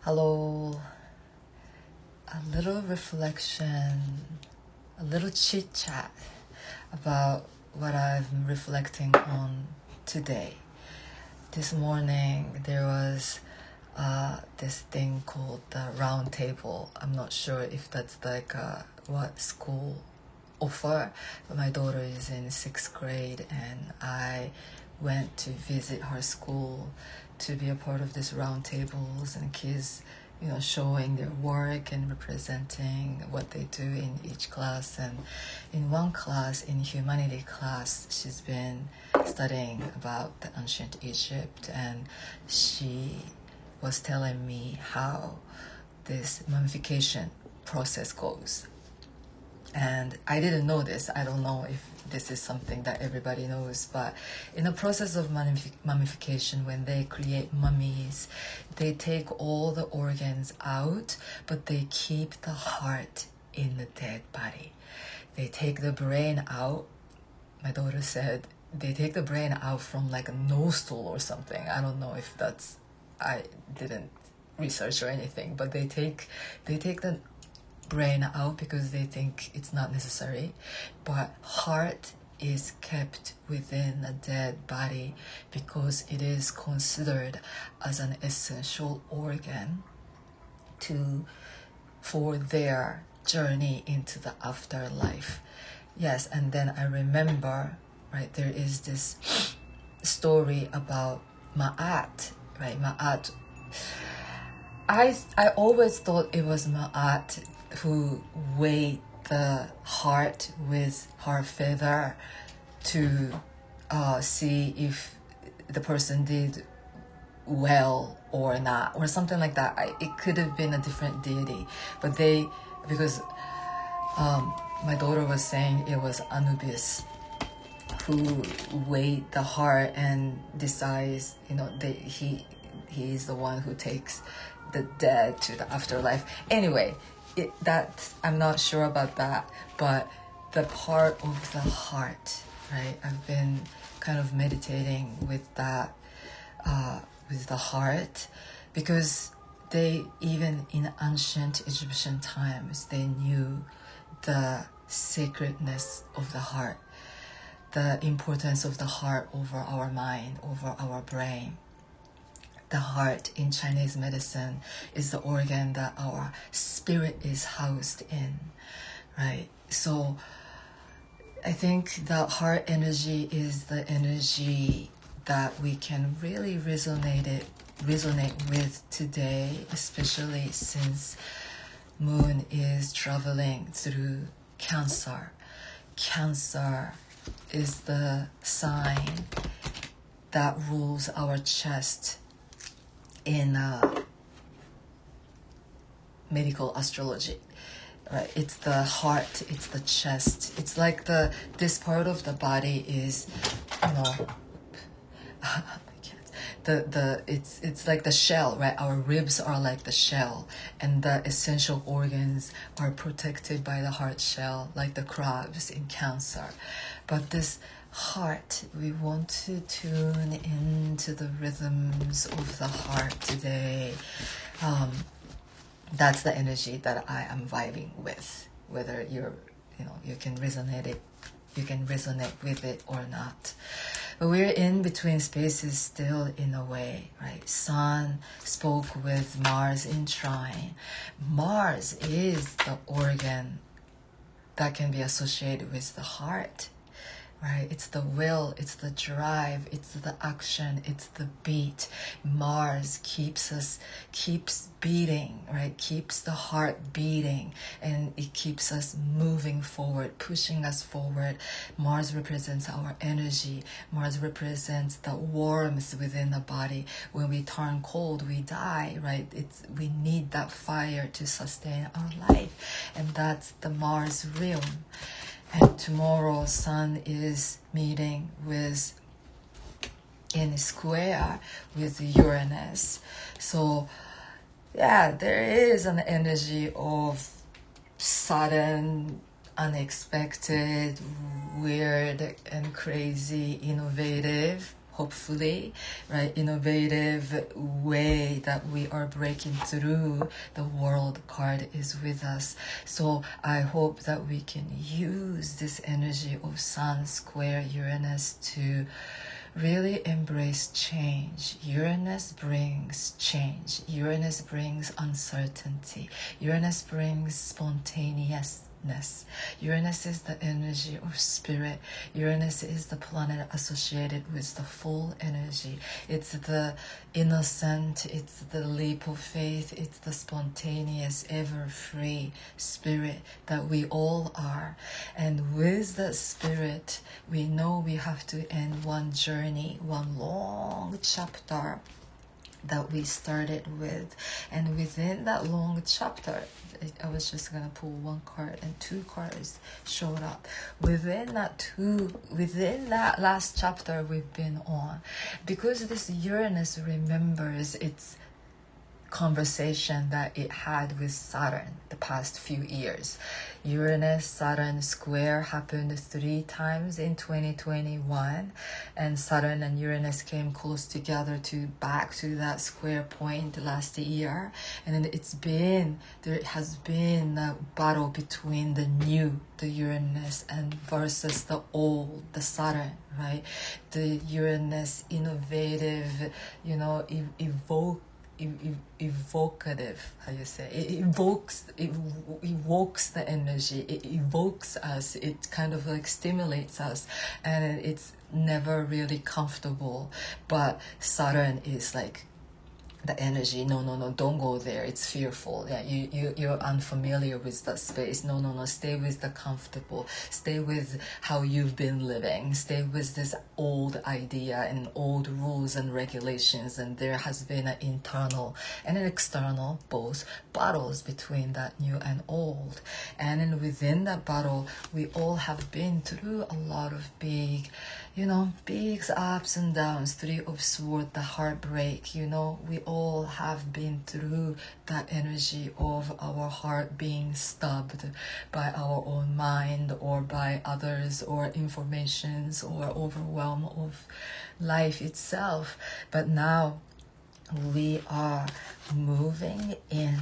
Hello, a little reflection, a little chit chat about what I've been reflecting on today. This morning there was this thing called the round table. I'm not sure if that's like what school offer, but my daughter is in 6th grade and I went to visit her school to be a part of this round tables and kids showing their work and representing what they do in each class. And in one class, in humanity class, she's been studying about the ancient Egypt, and she was telling me how this mummification process goes. And I didn't know this. I don't know if this is something that everybody knows, but in the process of mummification, when they create mummies, they take all the organs out, but they keep the heart in the dead body. They take the brain out. My daughter said they take the brain out from like a nose stool or something. I don't know if that's, I didn't research or anything, but they take the brain out because they think it's not necessary, but heart is kept within a dead body because it is considered as an essential organ for their journey into the afterlife. Yes, and then I remember, right, there is this story about Ma'at, right? Ma'at. I always thought it was Ma'at who weighed the heart with her feather to see if the person did well or not, or something like that. It could have been a different deity, but because my daughter was saying it was Anubis who weighed the heart and decides, he's the one who takes the dead to the afterlife. Anyway, I'm not sure about that, but the part of the heart, right? I've been kind of meditating with that, with the heart, because even in ancient Egyptian times, they knew the sacredness of the heart, the importance of the heart over our mind, over our brain. The heart in Chinese medicine is the organ that our spirit is housed in, right? So I think that heart energy is the energy that we can really resonate with today, especially since Moon is traveling through Cancer. Cancer is the sign that rules our chest in medical astrology, right? It's the heart, it's the chest. It's like this part of the body is, it's like the shell, right? Our ribs are like the shell, and the essential organs are protected by the heart shell, like the crabs in Cancer. But this heart, we want to tune into the rhythms of the heart today. That's the energy that I am vibing with, whether you can resonate with it or not. But we're in between spaces still, in a way, right? Sun spoke with Mars in trine. Mars is the organ that can be associated with the heart, right? It's the will, it's the drive, it's the action, it's the beat. Mars keeps beating, right? Keeps the heart beating, and it keeps us moving forward, pushing us forward. Mars represents our energy. Mars represents the warmth within the body. When we turn cold, we die, right? We need that fire to sustain our life, and that's the Mars realm. And tomorrow, Sun is meeting in square with Uranus. So, yeah, there is an energy of sudden, unexpected, weird and crazy, innovative hopefully, right, innovative way that we are breaking through, the world card is with us. So I hope that we can use this energy of Sun square Uranus to really embrace change. Uranus brings change. Uranus brings uncertainty. Uranus brings spontaneousness. Uranus is the energy of spirit. Uranus is the planet associated with the full energy. It's the innocent, it's the leap of faith, it's the spontaneous, ever free spirit that we all are. And with that spirit, we know we have to end one journey, one long chapter that we started with. And within that long chapter, I was just gonna pull one card and two cards showed up. Within that last chapter we've been on, because this Uranus remembers its conversation that it had with Saturn the past few years. Uranus Saturn square happened 3 times in 2021, and Saturn and Uranus came close together to back to that square point last year. And then there has been a battle between the Uranus and versus the old, the Saturn, right? The Uranus innovative, evocative, how you say it evokes the energy, it evokes us, it kind of like stimulates us, and it's never really comfortable. But Saturn is like the energy, no, don't go there, it's fearful. Yeah, you're unfamiliar with that space. No, stay with the comfortable, stay with how you've been living, stay with this old idea and old rules and regulations. And there has been an internal and an external, both battles between that new and old. And then within that battle, we all have been through a lot of big ups and downs. 3 of Swords, the heartbreak, we all have been through that energy of our heart being stabbed by our own mind or by others or informations or overwhelm of life itself. But now we are moving in.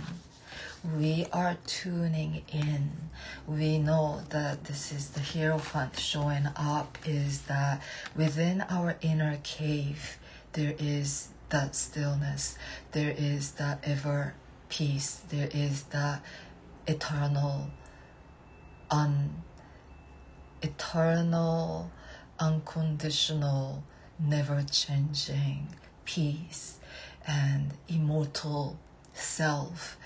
We are tuning in. We know that this is the Hierophant showing up, is that within our inner cave, there is that stillness, there is that ever peace, there is that eternal, unconditional, never changing peace and immortal self,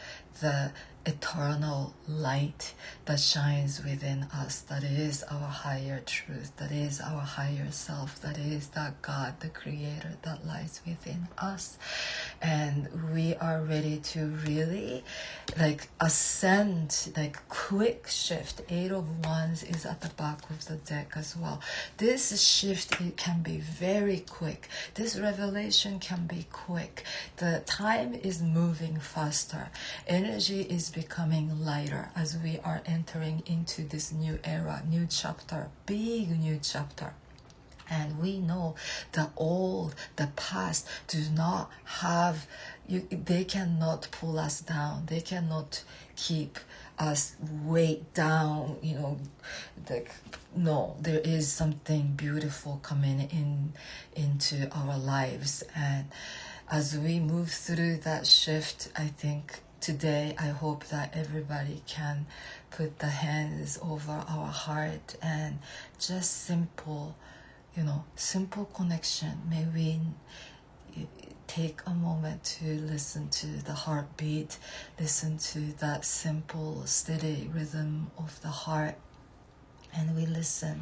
the eternal light that shines within us, that is our higher truth, that is our higher self, that is that God, the creator that lies within us. And we are ready to really ascend, quick shift. 8 of Wands is at the back of the deck as well. This shift, it can be very quick. This revelation can be quick. The time is moving faster. Energy is becoming lighter as we are entering into this new era, new chapter, big new chapter. And we know the old, the past does not have, they cannot pull us down. They cannot keep us weighed down, no, there is something beautiful coming into our lives. And as we move through that shift, I think today, I hope that everybody can put the hands over our heart and just simple connection. May we take a moment to listen to the heartbeat, listen to that simple, steady rhythm of the heart. And we listen.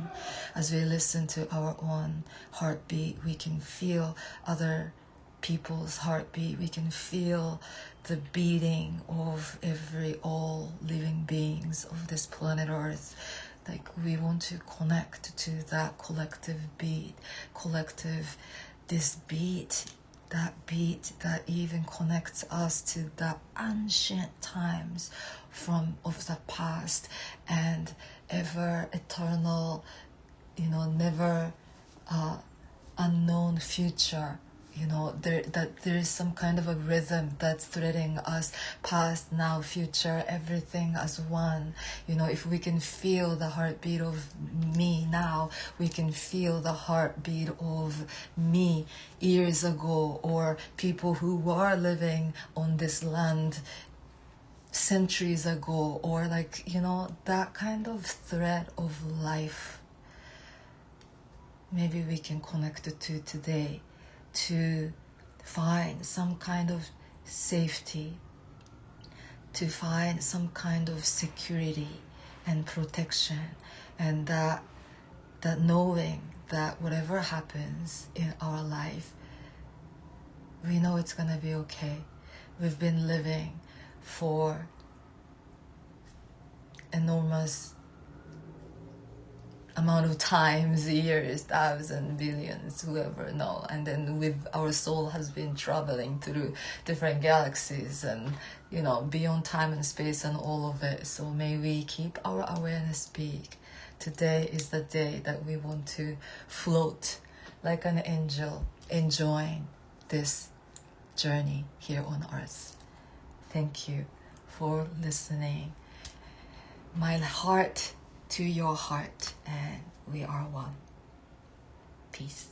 As we listen to our own heartbeat, we can feel other people's heartbeat. We can feel the beating of all living beings of this planet Earth. We want to connect to that collective beat, this beat, that even connects us to the ancient times of the past and ever eternal, never unknown future. You know, that there is some kind of a rhythm that's threading us, past, now, future, everything as one. You know, if we can feel the heartbeat of me now, we can feel the heartbeat of me years ago, or people who are living on this land centuries ago, or like, you know, that kind of thread of life. Maybe we can connect it to today, to find some kind of safety, to find some kind of security and protection, and that knowing that whatever happens in our life, we know it's gonna be okay. We've been living for enormous amount of times, years, thousands, billions, whoever know, and then with our soul has been traveling through different galaxies and, you know, beyond time and space and all of it. So may we keep our awareness big. Today is the day that we want to float like an angel, enjoying this journey here on earth. Thank you for listening. My heart to your heart, and we are one. Peace.